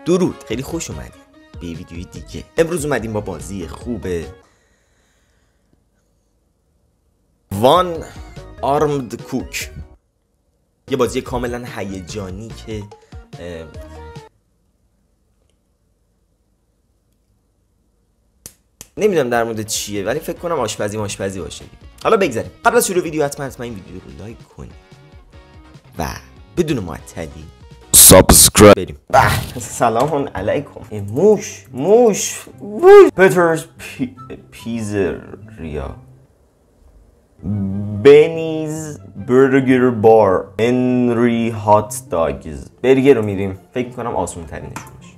درود، خیلی خوش اومدید به ویدیوی دیگه. امروز اومدیم با بازی خوبه وان آرمد کوک، یه بازی کاملا هیجانی که نمیدونم در مورد چیه، ولی فکر کنم آشپزی باشه. حالا بگذاریم. قبل از شروع ویدیو حتما این ویدیو رو لایک کنید و بدون معطلی سابسکرایب بریم. سلام علیکم. موش پترز پیزریا، بنیز برگر بار، انری هات داگز. برگر رو میریم، فکر میکنم آسون ترینش باشه.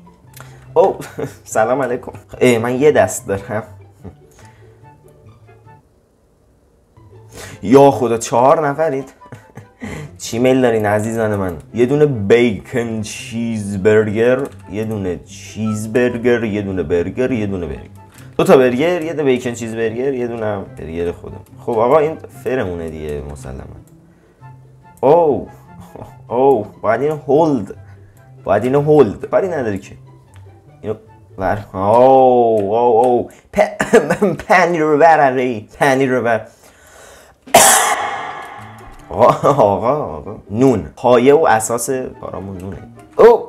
او سلام علیکم. من یه دست دارم. یا خدا 4 نفرید. چی میل دارین عزیزان من؟ یه دونه بیکن چیز برگر، یه دونه چیز برگر، یه دونه برگر، یه دونه برگر، 2 تا برگر، یه دونه بیکن چیز برگر، یه دونه برگر خودم. خب آقا این فرمونه دیگه مسلما. او باید اینو هولد، کاری نداری که اینو ور. پنیر رو بر. آقا نون پایه و اساس کارامون نونه. او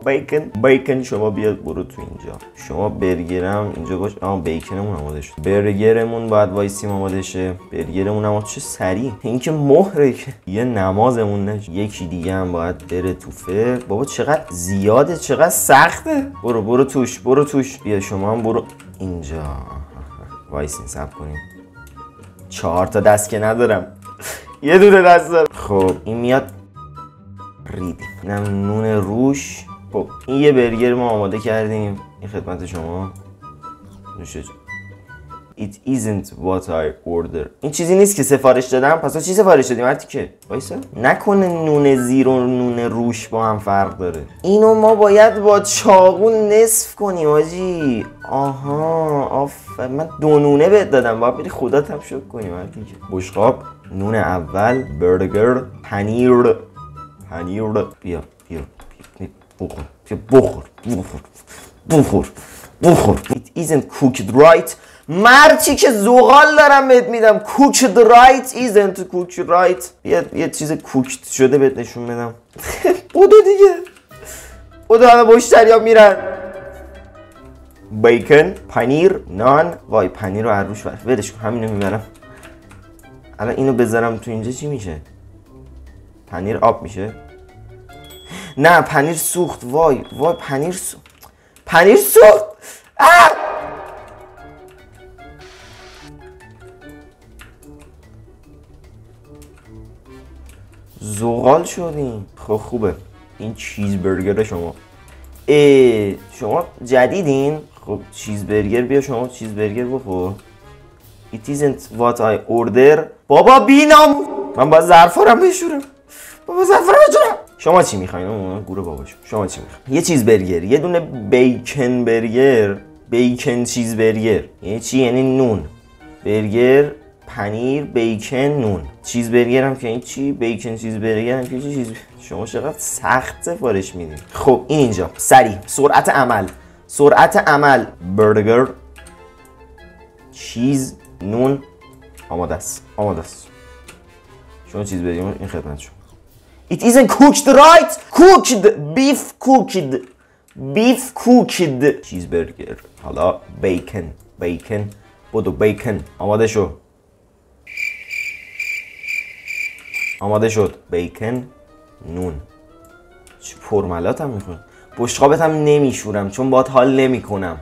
بیکن شما بیاد برو تو اینجا. شما برگرم اینجا باش. بیکنمون آماده شد. برگرمون باید وایسیم آماده شه. برگرمون اما چه سریع. این که مهره که یه نمازمون نشه. یکی دیگه هم باید بره تو فر. بابا چقدر زیاده، چقدر سخته. برو توش. بیا شما هم برو اینجا. وایسین صبر کنیم. 4 تا دست که ندارم، یه دونه دست دارم. خب این میاد ریدیم. اینم نون روش. خب این یه برگر ما آماده کردیم، این خدمت شما. نوشه It isn't what I ordered. این چیزی نیست که سفارش دادم. پس چی سفارش دادیم مرتی که؟ وایسا نکنه نون زیر و نون روش با هم فرق داره. اینو ما باید با چاقو نصف کنیم آجی. آها من 2 نونه بهت دادم، باید بری خودت هم شک کنیم مرتی که. بشقاب نون اول، برگر، پنیر. بیا بخور. It isn't cooked right. مرچی که زغال دارم بهت میدم. cooked right isn't cooked right. یه چیز کوکت شده بهت نشون بدم. بودو دیگه. بودو همه مشتری ها میرن. بیکن، پنیر، نان. وای پنیر رو عروش ولش کن، همینو میبرم. الان اینو بذارم تو اینجا چی میشه؟ پنیر آب میشه؟ نه پنیر سوخت. وای پنیر سوخت. زغال شدیم. خب خوبه. این چیز برگر شما. شما جدیدین؟ خب چیز برگر بیا شما چیز برگر بخور. It isn't what I order. بابا بینام من باید ظرفارم بشورم. شما چی میخواین؟ اون گوره باباشو. شما چی میخواین؟ یه چیز برگر، یه دونه بیکن برگر، بیکن چیز برگر. یعنی چی؟ یعنی نون، برگر، پنیر، بیکن، نون. چیز برگر هم که این چی؟ بیکن چیز برگر هم که چیز. شما چقدر سخت سفارش میدید. خب این اینجا سریع، سرعت عمل. برگر، چیز، نون. آماده است. شما چیز برگر این خدمت شما. It isn't cooked right. Beef cooked. چیز برگر. حالا بیکن. بودو بیکن. آماده شد. بیکن، نون. چه پرملات هم میخورم. بشقابت هم نمیشورم چون باهات حال نمی کنم.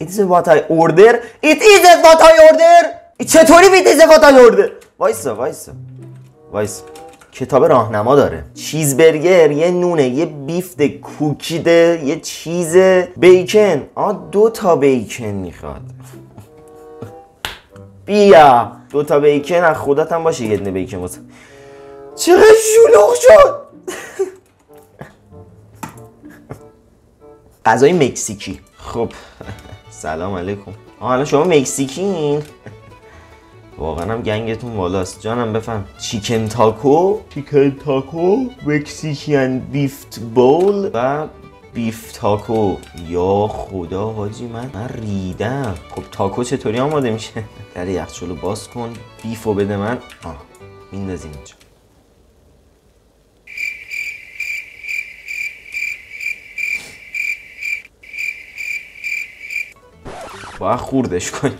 It isn't what I order. چطوری it isn't what I order؟ وایسا. کتاب راهنما داره. چیز برگر یه نونه، یه بیف کوکیده، یه چیز بیکن. 2 تا بیکن میخواد. بیا 2 تا بیکن از خودت هم باشه. یه دونه بیکن واسه. چقدر شلوغ شد. غذای مکزیکی. خب سلام علیکم. حالا شما مکزیکین؟ واقعا هم گنگتون بالاست. جانم بفهم. چیکن تاکو، مکسیکن بیفت بول و بیف تاکو. یا خدا حاجی من ریدم. خب تاکو چطوری آماده میشه؟ در یخچالو باز کن، بیفو بده من. میندازیم اینجا. باید خوردش کنیم.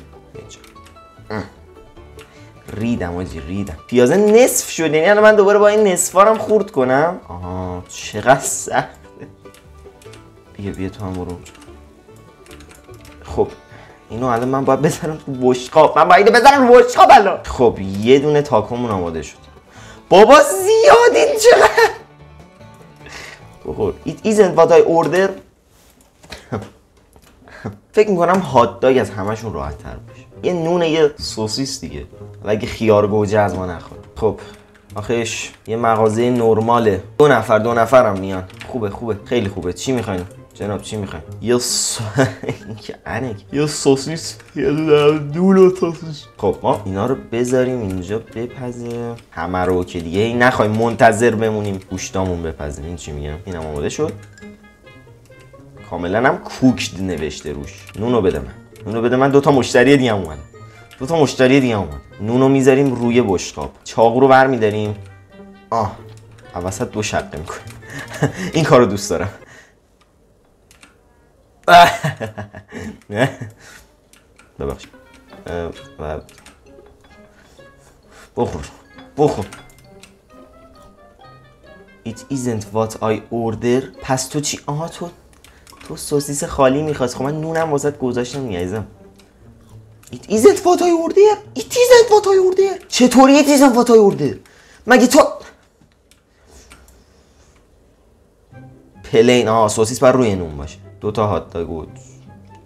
ریدم آجی ریدم. پیازه نصف شد، یعنی الان من دوباره با این نصفارم خورد کنم. چقدر سخته. بیا تو هم برو. خب اینو الان من باید بذارم تو بشقاب. من باید بذارم رو بشقاب الان. خب یه دونه تاکومون آماده شد. بابا زیادین چقدر. بخور. It isn't what I order. فکر میکنم هات داگ از همشون راحت تر باشه. یه نون یه سوسیس دیگه. اگه خیار گوجه از ما نخواد. خب آخیش یه مغازه نرماله. دو نفرم میان. خوبه خیلی خوبه. چی میخواین جناب؟ چی میخواین؟ یه سوسیس، یه نون و سوسیس. خب ما اینا رو بذاریم اینجا بپزه. همه رو که دیگه این نخوایم منتظر بمونیم گوشتامون بپزه. این چی میگم؟ اینم آماده شد. کاملا هم کوکد نوشته روش. نونو بده من. دوتا مشتری دیگه اومد. نونو میذاریم روی بشقاب. چاقو رو برمیداریم. وسط دو شقه میکنیم. این کارو دوست دارم. ببخشید. بخور. It isn't what I order. پس تو چی؟ تو سوسیس خالی میخواست. خب من نونم واسط گذاشتم میایزم. It isn't what I order. چطوری it isn't what I order؟ مگه تو پلین سوسیس بر روی نون باشه. دوتا هات داگ.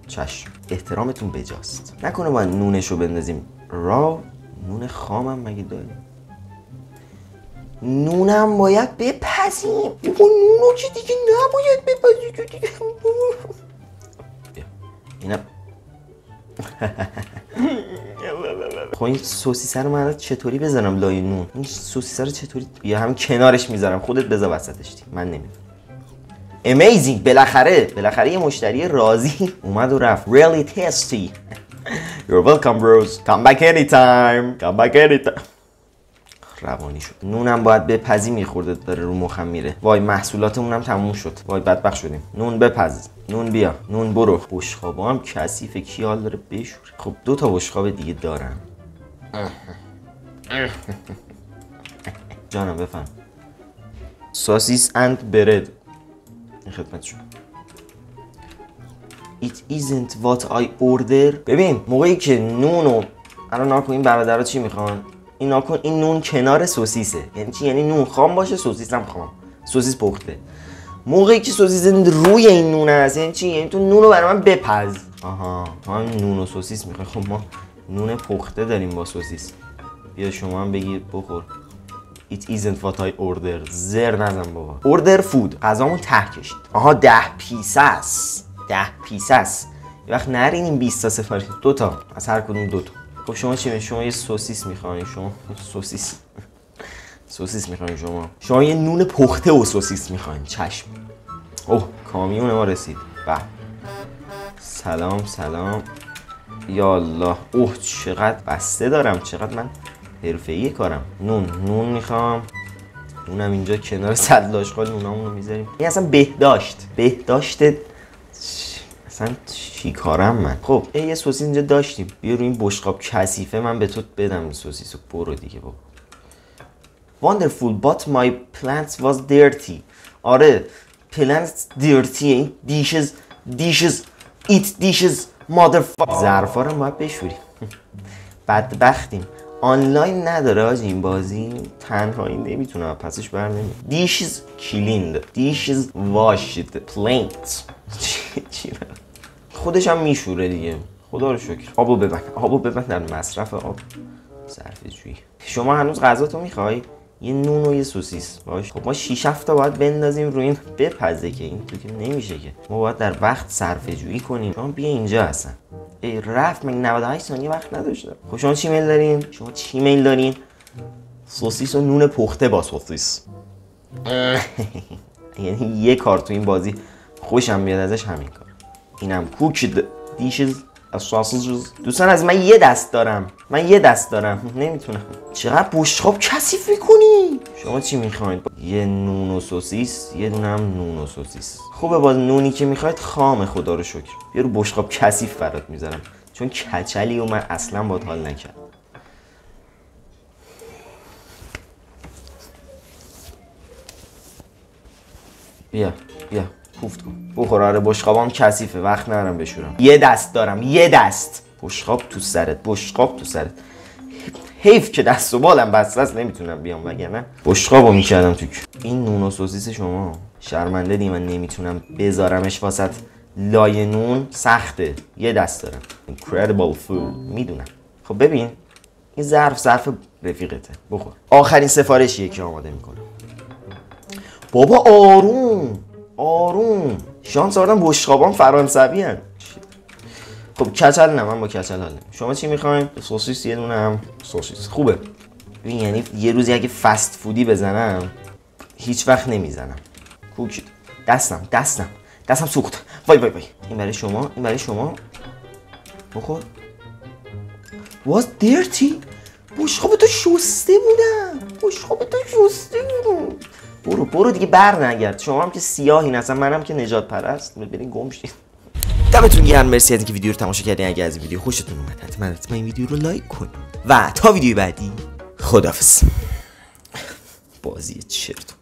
چشم. احترامتون بجاست. نکنه باید نونشو بندازیم راو. نون خامم مگه داریم؟ نونم باید بپزیم. نونو که دیگه نباید بپزیم. اینم خب این سوسیسه رو من چطوری بذارم لای نون؟ این سوسیسه رو چطوری؟ یا هم کنارش میذارم. خودت بذار وسطش. من نمیدونم. امیزینگ. بالاخره یه مشتری راضی اومد و رفت. Really tasty. You're welcome bros. Come back anytime. روانی شد. نونم باید بپزی. میخورده داره رو مخم میره. وای محصولاتمون هم تموم شد. وای بدبخت شدیم. نون بپز. نون بیا. نون برو. بشقابا هم کثیفه. کی حال داره بشوره؟ خب دو تا بشقاب دیگه دارم. جانم بفهم. سوسیس اند برد. این خدمت شد. It isn't what I order. ببین موقعی که نونو الان ناکن این برادرها چی میخوان؟ این ناکن این نون کنار سوسیسه. یعنی چی؟ یعنی نون خام باشه سوسیس هم خام. سوسیس پخته. موقعی که سوسیس روی این نون هست یعنی چی؟ یعنی تو نونو برای من بپز. ما نون و سوسیس میخوای. خب ما نون پخته داریم با سوسیس. بیا شما هم بگیر بخور. It isn't what I order. زر نزن بابا. Order food. غذامون ته کشید. 10 پیسه است. 10 پیسه است. یه وقت نرینیم 20 تا سفارش. 2 تا. از هر کدوم 2 تا. خب شما چی؟ شما یه سوسیس میخواین. شما سوسیس میخواین. شما یه نون پخته و سوسیس میخواین. چشم. کامیون ما رسید. سلام. یا الله. چقدر بسته دارم. چقدر من حرفه‌ای کارم. نون میخوام. نونم اینجا کنار سطل آشغال نونامونو میذاریم. این اصلا بهداشت اصلا چی کارم من؟ خب یه سوسیس اینجا داشتیم. بیا روی این بشقاب کثیفه من به تو بدم این سوسیسو. برو دیگه بابا. Wonderful but my plants was dirty. آره plants dirty. این dishes eat dishes motherfucker. ظرفا رو باید بشوریم. بدبختیم. آنلاین نداره آجی این بازی. تنهایی نمیتونه پسش بر نمی. Dishes cleaned. Dishes washed. Plates. چی خودش هم میشوره دیگه. خدا رو شکر. آبو ببند در مصرف آب. صرفه‌جویی. شما هنوز غذاتو میخوای؟ یه نون و یه سوسیس باش. خب ما 6 7 تا باید بندازیم روی این بپزه که این تو که نمیشه که. ما باید در وقت صرفه‌جویی کنیم. شما بیا اینجا هستن. ای رفت، من 98 ثانیه وقت نداشتم. خب شما چی میل دارین؟ سوسیس و نون پخته با سوسیس. یعنی یه کار تو این بازی خوشم میاد ازش همین کار. اینم کوک دیشز ساسیجز. دوستان از من یه دست دارم. نمیتونم. چقدر بشقاب کثیف میکنی؟ شما چی میخواید؟ یه نون و سوسیس، یه دونه هم نون و سوسیس. خوبه باز نونی که میخواید خام، خدا رو شکر. یه رو بشقاب کثیف برات میذارم چون کچلی و من اصلا باهات حال نکردم. بیا کوفت کن بخور. آره بشقابام کثیفه، وقت ندارم بشورم. یه دست دارم، یه دست. بشقاب تو سرت. حیف که دست و بالم بسته است نمیتونم بیام، وگرنه بشقابو میکردم تو. این نون و سوسیس شما شرمنده دی من نمیتونم بذارمش واسط لای نون، سخته. یه دست دارم. incredible food. میدونم. خب ببین این ظرف رفیقته، بخور. آخرین سفارشیه که آماده میکنم. بابا آروم. شانس آوردم بشقابام فرانسوی هن. خب کچل نه، من با کچل حال. شما چی میخواین؟ سوسیس، یه دونه هم سوسیس. خوبه. ببین یعنی یه روزی اگه فست فودی بزنم هیچ وقت نمیزنم. کوک دستم سوخت. وای این برای شما. بخور. Was dirty. بشقاب تو شسته بودم. برو دیگه بر نگرد. شما هم که سیاهین، اصلا منم که نجات پرست. برین گم شید. دمتون گرم، مرسی از اینکه ویدیو رو تماشا کردین. اگه از ویدیو خوشتون اومد حتما این ویدیو رو لایک کنید و تا ویدیو بعدی خداحافظ. بازی چرت.